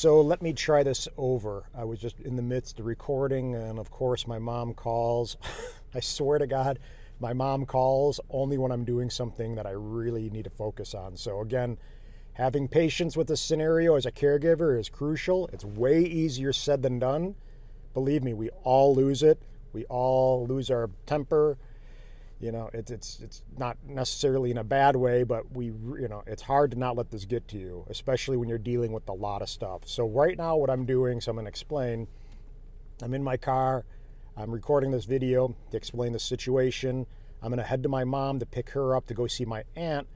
So let me try this over. I was just in the midst of recording, and of course, my mom calls. I swear to God, my mom calls only when I'm doing something that I really need to focus on. So, again, having patience with this scenario as a caregiver is crucial. It's way easier said than done. Believe me, we all lose it. We all lose our temper. You know, it's not necessarily in a bad way, but it's hard to not let this get to you, especially when you're dealing with a lot of stuff. So right now what I'm doing, so I'm going to explain. I'm in my car. I'm recording this video to explain the situation. I'm going to head to my mom to pick her up to go see my aunt.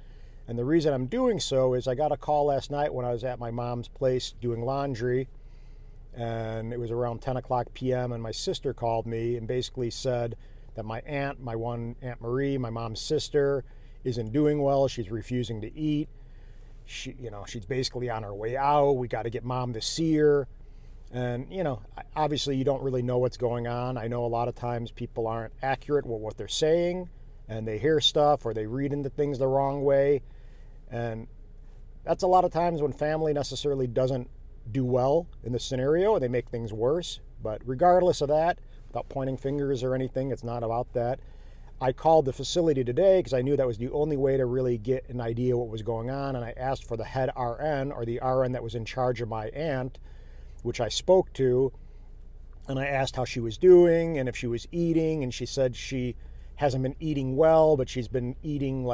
And the reason I'm doing so is I got a call last night when I was at my mom's place doing laundry. And it was around 10 o'clock p.m. and my sister called me and basically said that my aunt, my one Aunt Marie, my mom's sister, isn't doing well. She's refusing to eat. She's basically on her way out. We got to get mom to see her. And, obviously you don't really know what's going on. I know a lot of times people aren't accurate with what they're saying, and they hear stuff or they read into things the wrong way. And that's a lot of times when family necessarily doesn't do well in the scenario, and they make things worse. But regardless of that, without pointing fingers or anything, it's not about that. I called the facility today because I knew that was the only way to really get an idea what was going on, and I asked for the head RN, or the RN that was in charge of my aunt, which I spoke to, and I asked how she was doing and if she was eating, and she said she hasn't been eating well, but she's been eating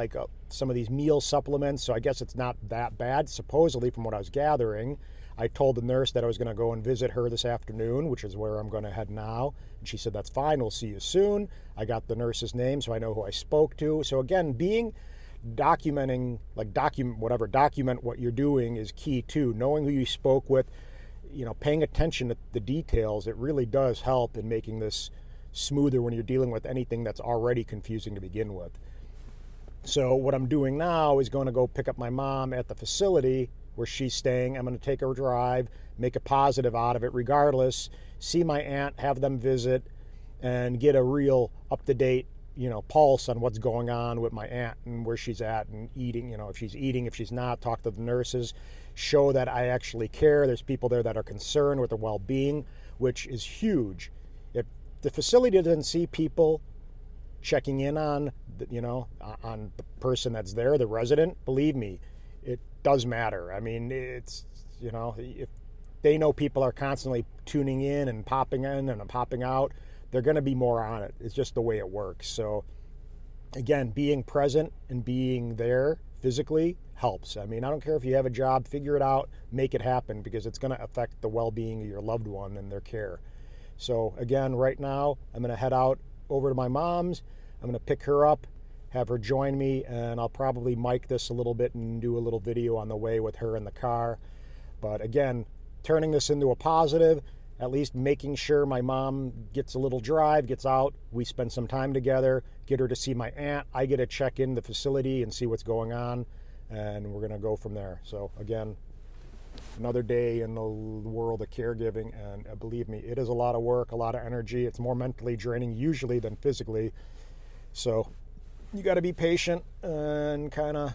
some of these meal supplements, so I guess it's not that bad, supposedly, from what I was gathering. I told the nurse that I was going to go and visit her this afternoon, which is where I'm going to head now. And she said, that's fine, we'll see you soon. I got the nurse's name, so I know who I spoke to. So again, document what you're doing is key too. Knowing who you spoke with, paying attention to the details, it really does help in making this smoother when you're dealing with anything that's already confusing to begin with. So what I'm doing now is going to go pick up my mom at the facility where she's staying. I'm going to take her drive, make a positive out of it regardless, see my aunt, have them visit, and get a real up-to-date, pulse on what's going on with my aunt and where she's at and eating, if she's eating, if she's not, talk to the nurses, show that I actually care. There's people there that are concerned with their well-being, which is huge. If the facility doesn't see people checking in on the person that's there, the resident, believe me, it does matter. I mean, it's, if they know people are constantly tuning in and popping out, they're going to be more on it. It's just the way it works. So again, being present and being there physically helps. I mean, I don't care if you have a job, figure it out, make it happen, because it's going to affect the well-being of your loved one and their care. So again, right now, I'm going to head out over to my mom's. I'm going to pick her up, have her join me, and I'll probably mic this a little bit and do a little video on the way with her in the car. But again, turning this into a positive, at least making sure my mom gets a little drive, gets out, we spend some time together, get her to see my aunt, I get to check in the facility and see what's going on, and we're going to go from there. So again, another day in the world of caregiving, and believe me, it is a lot of work, a lot of energy. It's more mentally draining usually than physically. So you got to be patient and kind of,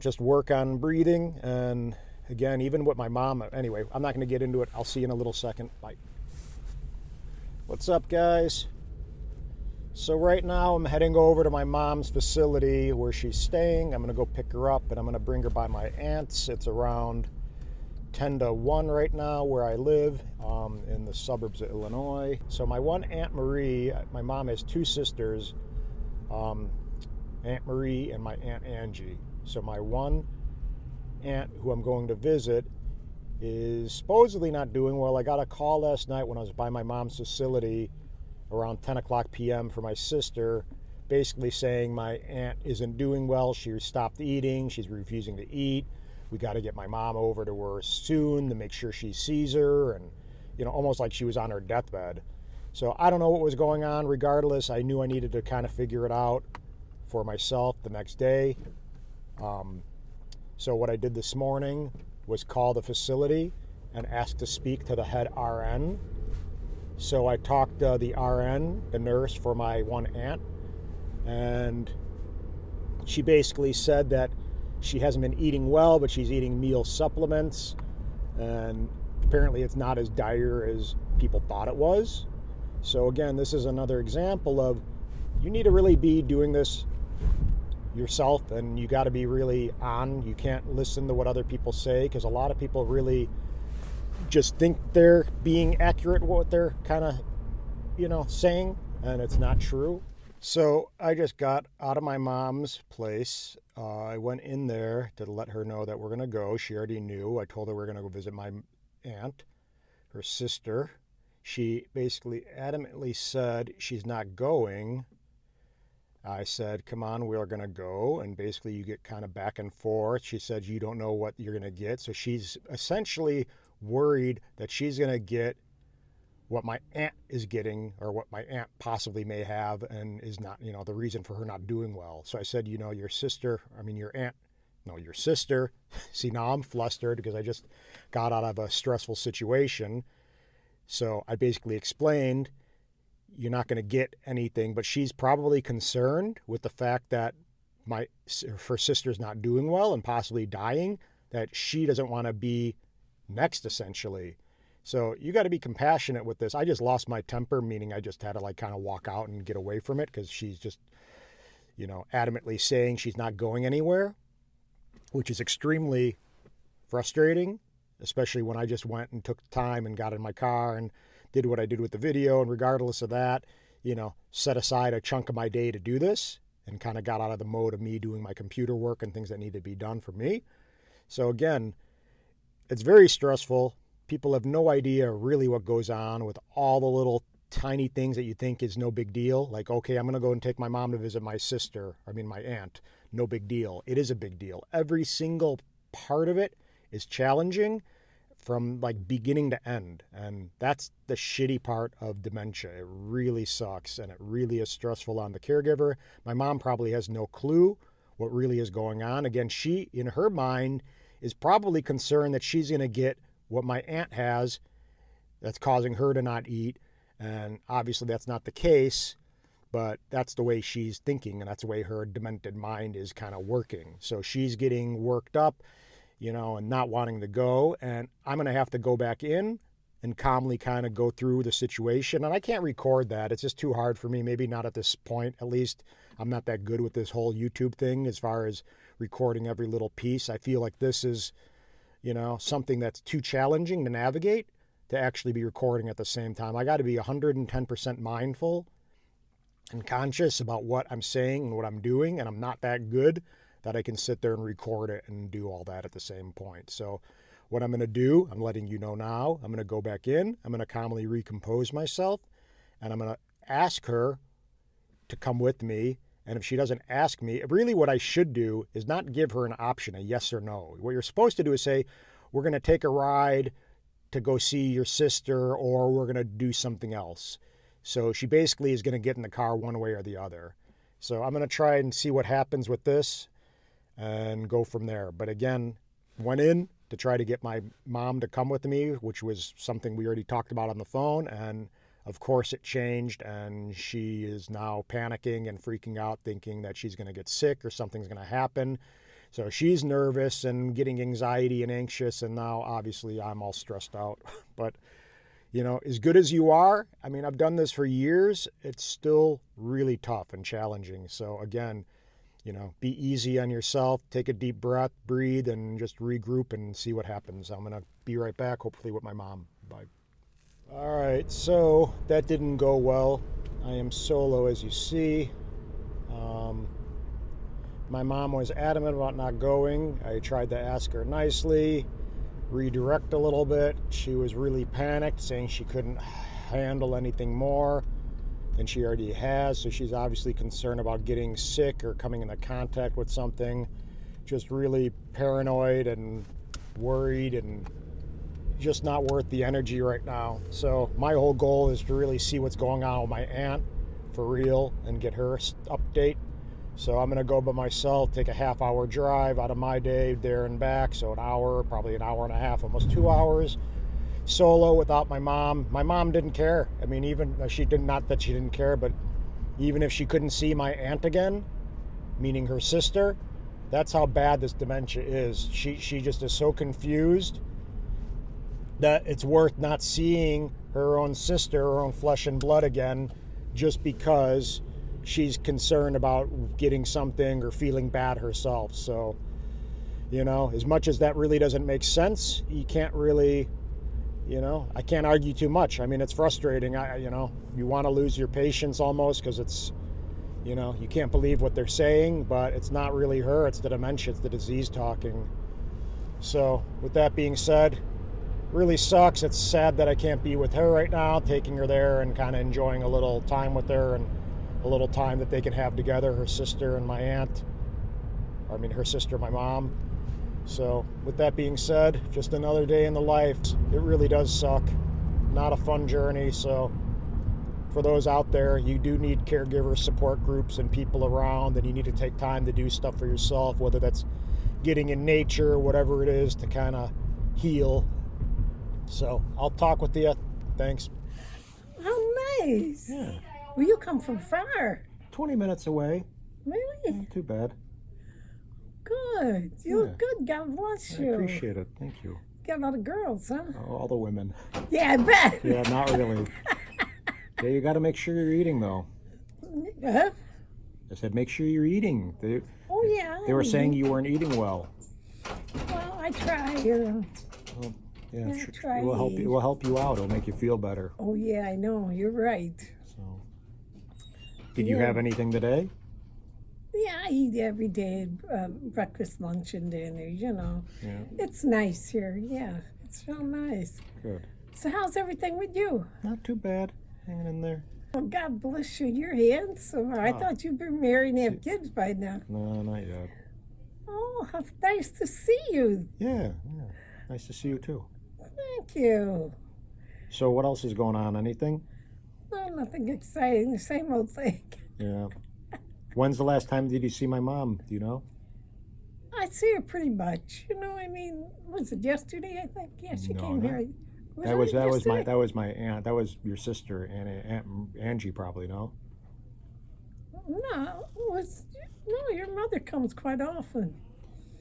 just work on breathing. And again, even with my mom, anyway, I'm not going to get into it. I'll see you in a little second. Bye. What's up, guys? So right now I'm heading over to my mom's facility where she's staying. I'm going to go pick her up, and I'm going to bring her by my aunt's. It's around 10 to 1 right now where I live in the suburbs of Illinois. So my one Aunt Marie, my mom has two sisters, Aunt Marie and my Aunt Angie. So my one aunt who I'm going to visit is supposedly not doing well. I got a call last night when I was by my mom's facility around 10 o'clock p.m. for my sister, basically saying my aunt isn't doing well. She stopped eating. She's refusing to eat. We got to get my mom over to her soon to make sure she sees her, and almost like she was on her deathbed. So I don't know what was going on. Regardless, I knew I needed to kind of figure it out for myself the next day. So what I did this morning was call the facility and ask to speak to the head RN. So I talked to the RN, the nurse for my one aunt, and she basically said that she hasn't been eating well, but she's eating meal supplements. And apparently it's not as dire as people thought it was. So again, this is another example of you need to really be doing this yourself, and you got to be really on. You can't listen to what other people say, because a lot of people really just think they're being accurate with what they're kind of, saying, and it's not true. So I just got out of my mom's place. I went in there to let her know that we're going to go. She already knew. I told her we're going to go visit my aunt, her sister. She basically adamantly said she's not going. I said, come on, we're going to go. And basically you get kind of back and forth. She said, you don't know what you're going to get. So she's essentially worried that she's going to get what my aunt is getting, or what my aunt possibly may have, and is not, the reason for her not doing well. So I said, your sister. See, now I'm flustered because I just got out of a stressful situation. So I basically explained, you're not going to get anything, but she's probably concerned with the fact that her sister's not doing well and possibly dying, that she doesn't want to be next, essentially. So you got to be compassionate with this. I just lost my temper, meaning I just had to kind of walk out and get away from it, because she's just, adamantly saying she's not going anywhere, which is extremely frustrating, especially when I just went and took the time and got in my car and did what I did with the video. And regardless of that, set aside a chunk of my day to do this, and kind of got out of the mode of me doing my computer work and things that need to be done for me. So again, it's very stressful. People have no idea really what goes on with all the little tiny things that you think is no big deal. Like, okay, I'm going to go and take my mom to visit my aunt. No big deal. It is a big deal. Every single part of it is challenging from beginning to end. And that's the shitty part of dementia. It really sucks, and it really is stressful on the caregiver. My mom probably has no clue what really is going on. Again, she, in her mind, is probably concerned that she's going to get what my aunt has that's causing her to not eat. And obviously that's not the case, but that's the way she's thinking, and that's the way her demented mind is kind of working. So she's getting worked up, and not wanting to go. And I'm going to have to go back in and calmly kind of go through the situation. And I can't record that. It's just too hard for me. Maybe not at this point. At least I'm not that good with this whole YouTube thing as far as recording every little piece. I feel like this is, something that's too challenging to navigate to actually be recording at the same time. I got to be 110% mindful and conscious about what I'm saying and what I'm doing. And I'm not that good that I can sit there and record it and do all that at the same point. So what I'm going to do, I'm letting you know now, I'm going to go back in, I'm going to calmly recompose myself, and I'm going to ask her to come with me. And if she doesn't ask me, really what I should do is not give her an option, a yes or no. What you're supposed to do is say, we're going to take a ride to go see your sister, or we're going to do something else. So she basically is going to get in the car one way or the other. So I'm going to try and see what happens with this and go from there. But again, went in to try to get my mom to come with me, which was something we already talked about on the phone. And of course it changed, and she is now panicking and freaking out, thinking that she's going to get sick or something's going to happen. So she's nervous and getting anxiety and anxious, and now obviously I'm all stressed out. But, as good as you are, I've done this for years, it's still really tough and challenging. So again, be easy on yourself, take a deep breath, breathe, and just regroup and see what happens. I'm going to be right back, hopefully with my mom. Bye. All right, so that didn't go well. I am solo, as you see. My mom was adamant about not going. I tried to ask her nicely, redirect a little bit. She was really panicked, saying she couldn't handle anything more than she already has. So she's obviously concerned about getting sick or coming into contact with something. Just really paranoid and worried, and just not worth the energy right now. So my whole goal is to really see what's going on with my aunt for real and get her update. So I'm going to go by myself, take a half-hour drive out of my day there and back. So an hour, probably an hour and a half, almost 2 hours, solo without my mom. My mom didn't care. Even she did, not that she didn't care, but even if she couldn't see my aunt again, meaning her sister, that's how bad this dementia is. She just is so confused that it's worth not seeing her own sister, her own flesh and blood again, just because she's concerned about getting something or feeling bad herself. So, as much as that really doesn't make sense, you can't really, I can't argue too much. I mean, it's frustrating. You want to lose your patience almost, because it's, you can't believe what they're saying, but it's not really her, it's the dementia, it's the disease talking. So with that being said, really sucks. It's sad that I can't be with her right now, taking her there and kind of enjoying a little time with her and a little time that they can have together, her sister and my aunt. Her sister, my mom. So with that being said, just another day in the life. It really does suck. Not a fun journey. So for those out there, you do need caregiver support groups and people around, and you need to take time to do stuff for yourself, whether that's getting in nature, whatever it is, to kind of heal. So I'll talk with you. Thanks. Oh, nice. Yeah. Well, you come from far. 20 minutes away. Really? Not too bad. Good. You look good. God bless you. I appreciate it. Thank you. Got a lot of girls, huh? Oh, all the women. Yeah, I bet. Yeah, not really. Yeah, you got to make sure you're eating, though. Huh? I said, make sure you're eating. Oh, yeah. They were saying you weren't eating well. Well, I try. Well, yeah, I try. It will help you. It will help you out. It'll make you feel better. Oh, yeah, I know. You're right. So, did you have anything today? Yeah, I eat every day, breakfast, lunch, and dinner, Yeah. It's nice here. Yeah, it's real nice. Good. So how's everything with you? Not too bad. Hanging in there. Well, God bless you. You're handsome. I thought you'd be married and have kids by now. No, not yet. Oh, how nice to see you. Yeah. Nice to see you too. Thank you. So what else is going on? Anything? Oh, nothing exciting. The same old thing. Yeah. When's the last time did you see my mom? Do you know? I see her pretty much. Was it yesterday? I think. Yeah, she came here. That was my aunt. That was your sister, Aunt Angie, probably. No. No, your mother comes quite often.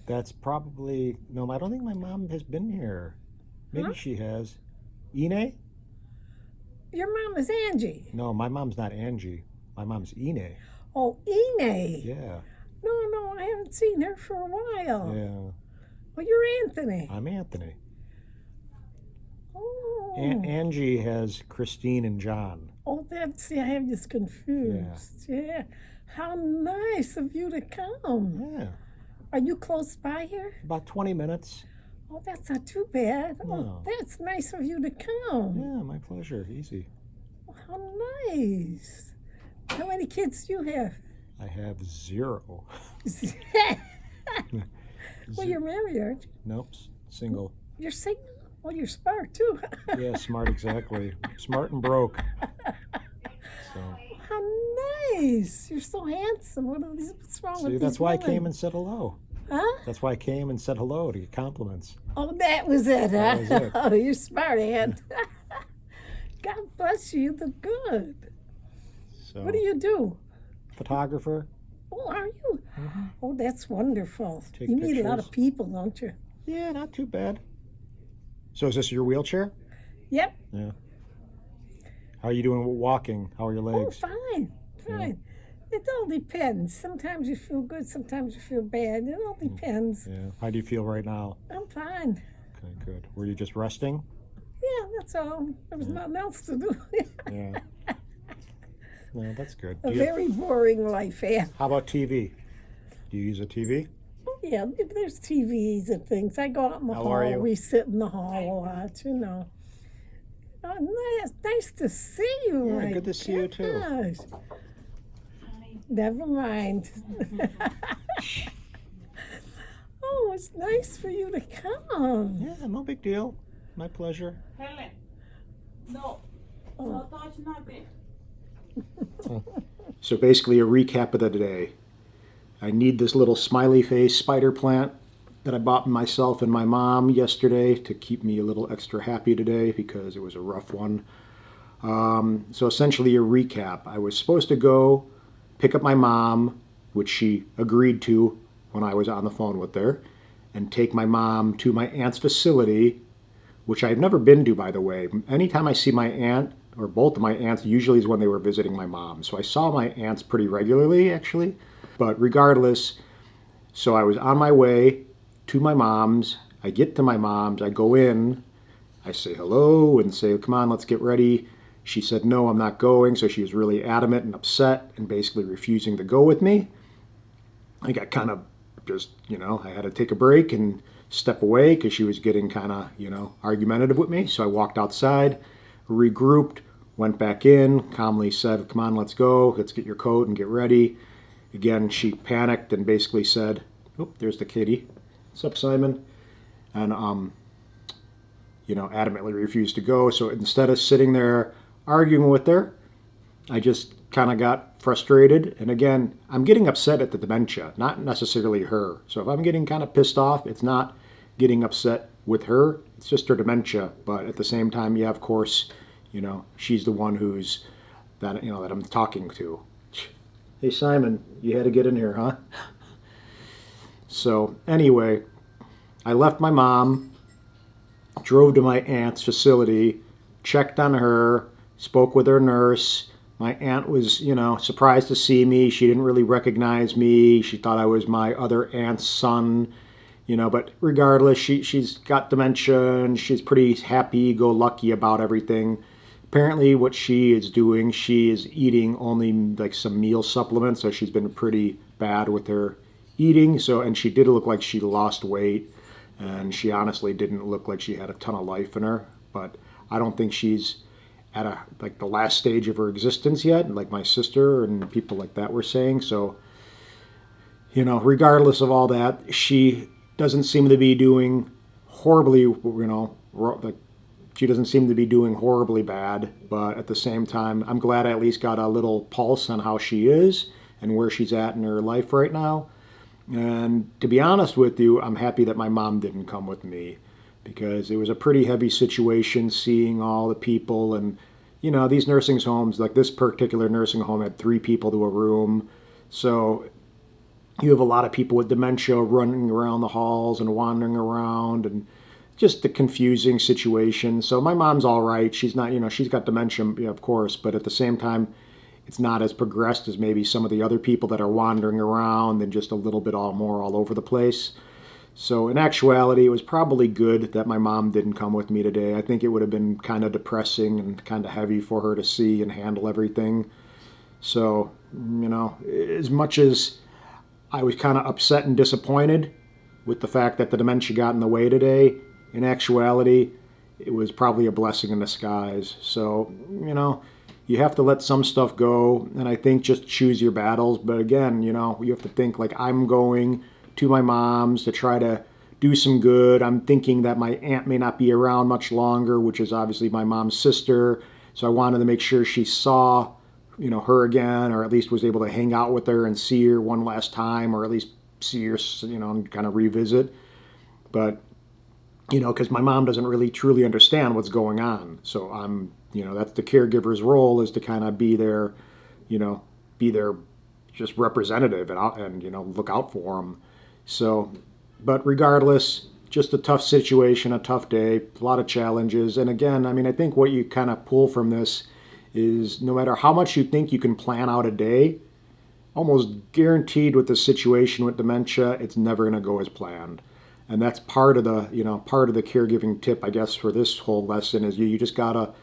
That's probably no. I don't think my mom has been here. Maybe she has. Ine? Your mom is Angie. No, my mom's not Angie. My mom's Ine. Oh, Ine. Yeah. No, I haven't seen her for a while. Yeah. Well, you're Anthony. I'm Anthony. Oh. Angie has Christine and John. Oh, I have this confused. Yeah. How nice of you to come. Yeah. Are you close by here? About 20 minutes. Oh, that's not too bad. No. Oh, that's nice of you to come. Yeah, my pleasure. Easy. How nice. How many kids do you have? I have 0. Well, you're married, aren't you? Nope, single. You're single? Well, you're smart, too. Yeah, smart, exactly. Smart and broke. So. How nice. You're so handsome. What's wrong with these that's why women? I came and said hello. Huh? That's why I came and said hello to get compliments. Oh, that was it, huh? That was it. Oh, you're smart, Aunt. God bless you. You look good. So, What do you do? photographer. Oh, are you? Mm-hmm. Oh, that's wonderful. Take You meet a lot pictures. of people, don't you? Yeah, not too bad. So is this your wheelchair? Yep. Yeah. How are you doing with walking? How are your Oh, legs? fine. It all depends. Sometimes you feel good, sometimes you feel bad. It all depends. Yeah. How do you feel right now? I'm fine. Okay, good. Were you just resting? Yeah, that's all. There was nothing else to do. Yeah. No, that's good. A very boring life, yeah. How about TV? Do you use a TV? Oh, yeah, there's TVs and things. I go out in the How are hall. you? We sit in the hall a lot. Oh, nice to see you. Yeah, my good to see you too. gosh. Never mind. Oh, it's nice for you to come. Yeah, no big deal. My pleasure. Helen, no touch nothing. So basically a recap of the day. I need this little smiley face spider plant that I bought myself and my mom yesterday to keep me a little extra happy today because it was a rough one. So essentially a recap. I was supposed to go pick up my mom, which she agreed to when I was on the phone with her, and take my mom to my aunt's facility which I've never been to, by the way. Anytime I see my aunt or both of my aunts, usually is when they were visiting my mom. So I saw my aunts pretty regularly, actually. But regardless, so I was on my way to my mom's. I get to my mom's, I go in, I say hello and say, come on, let's get ready. She said, no, I'm not going. So she was really adamant and upset and basically refusing to go with me. I got kind of just, I had to take a break and step away because she was getting kind of, argumentative with me. So I walked outside, regrouped, went back in, calmly said, come on, let's go. Let's get your coat and get ready. Again, she panicked and basically said, oh, there's the kitty. What's up, Simon? And, adamantly refused to go. So instead of sitting there arguing with her, I just kind of got frustrated. And again, I'm getting upset at the dementia, not necessarily her. So if I'm getting kind of pissed off, it's not getting upset with her. It's just her dementia. But at the same time, yeah, of course, she's the one who's that I'm talking to. Hey, Simon, you had to get in here, huh? So anyway, I left my mom, drove to my aunt's facility, checked on her, spoke with her nurse. My aunt was, surprised to see me. She didn't really recognize me. She thought I was my other aunt's son, but regardless, she's got dementia and she's pretty happy-go-lucky about everything. Apparently what she is doing, she is eating only like some meal supplements, so she's been pretty bad with her eating. And she did look like she lost weight, and she honestly didn't look like she had a ton of life in her. But I don't think she's at the last stage of her existence yet, like my sister and people like that were saying. So, regardless of all that, she doesn't seem to be doing horribly, she doesn't seem to be doing horribly bad. But at the same time, I'm glad I at least got a little pulse on how she is and where she's at in her life right now. And to be honest with you, I'm happy that my mom didn't come with me, because it was a pretty heavy situation seeing all the people. And, these nursing homes, like this particular nursing home had 3 people to a room. So you have a lot of people with dementia running around the halls and wandering around, and just a confusing situation. So my mom's all right. She's not, she's got dementia, of course, but at the same time, it's not as progressed as maybe some of the other people that are wandering around and just a little bit all over the place. So in actuality, it was probably good that my mom didn't come with me today. I think it would have been kind of depressing and kind of heavy for her to see and handle everything. So, as much as I was kind of upset and disappointed with the fact that the dementia got in the way today, in actuality, it was probably a blessing in disguise. So, you have to let some stuff go, and I think just choose your battles. But again, you have to think, like, I'm going to my mom's to try to do some good. I'm thinking that my aunt may not be around much longer, which is obviously my mom's sister. So I wanted to make sure she saw, her again, or at least was able to hang out with her and see her one last time, or at least see her, and kind of revisit. But, because my mom doesn't really truly understand what's going on. So I'm, that's the caregiver's role, is to kind of be there, be their just representative and look out for them. So, but regardless, just a tough situation, a tough day, a lot of challenges. And again, I think what you kind of pull from this is, no matter how much you think you can plan out a day, almost guaranteed with the situation with dementia, it's never going to go as planned. And that's part of the, part of the caregiving tip, I guess, for this whole lesson, is you just gotta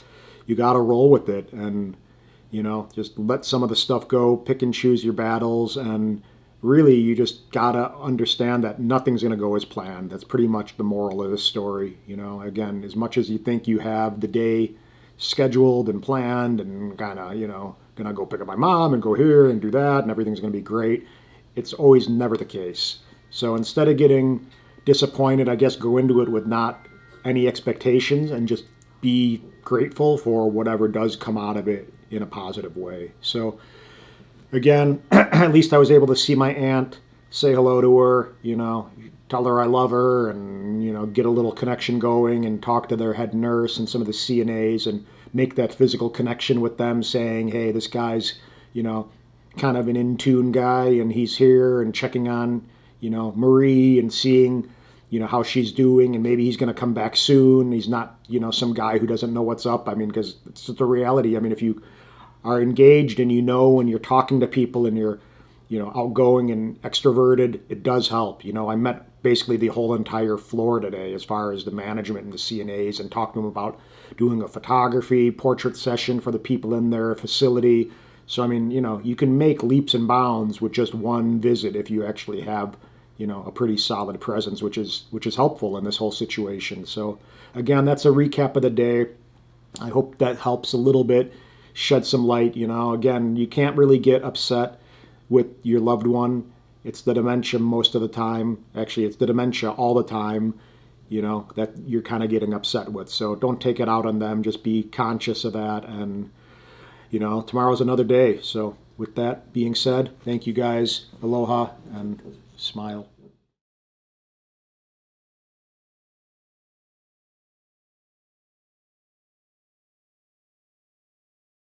roll with it, and, just let some of the stuff go, pick and choose your battles, and really you just gotta understand that nothing's gonna go as planned. That's pretty much the moral of this story. Again, as much as you think you have the day scheduled and planned and kind of, gonna go pick up my mom and go here and do that and everything's gonna be great, it's always never the case. So instead of getting disappointed, I guess go into it with not any expectations and just be grateful for whatever does come out of it in a positive way. So again, at least I was able to see my aunt, say hello to her, tell her I love her, and, get a little connection going and talk to their head nurse and some of the CNAs and make that physical connection with them, saying, hey, this guy's, kind of an in-tune guy, and he's here, and checking on, Marie, and seeing, how she's doing, and maybe he's going to come back soon. He's not, some guy who doesn't know what's up. I mean, because it's the reality. I mean, if you are engaged and when you're talking to people and you're, outgoing and extroverted, it does help. I met basically the whole entire floor today as far as the management and the CNAs, and talked to them about doing a photography portrait session for the people in their facility. So, I mean, you can make leaps and bounds with just one visit if you actually have, a pretty solid presence, which is helpful in this whole situation. So, again, that's a recap of the day. I hope that helps a little bit, shed some light. Again, you can't really get upset with your loved one. It's the dementia most of the time. Actually, it's the dementia all the time, that you're kind of getting upset with. So don't take it out on them. Just be conscious of that. And, tomorrow's another day. So with that being said, thank you guys. Aloha and smile.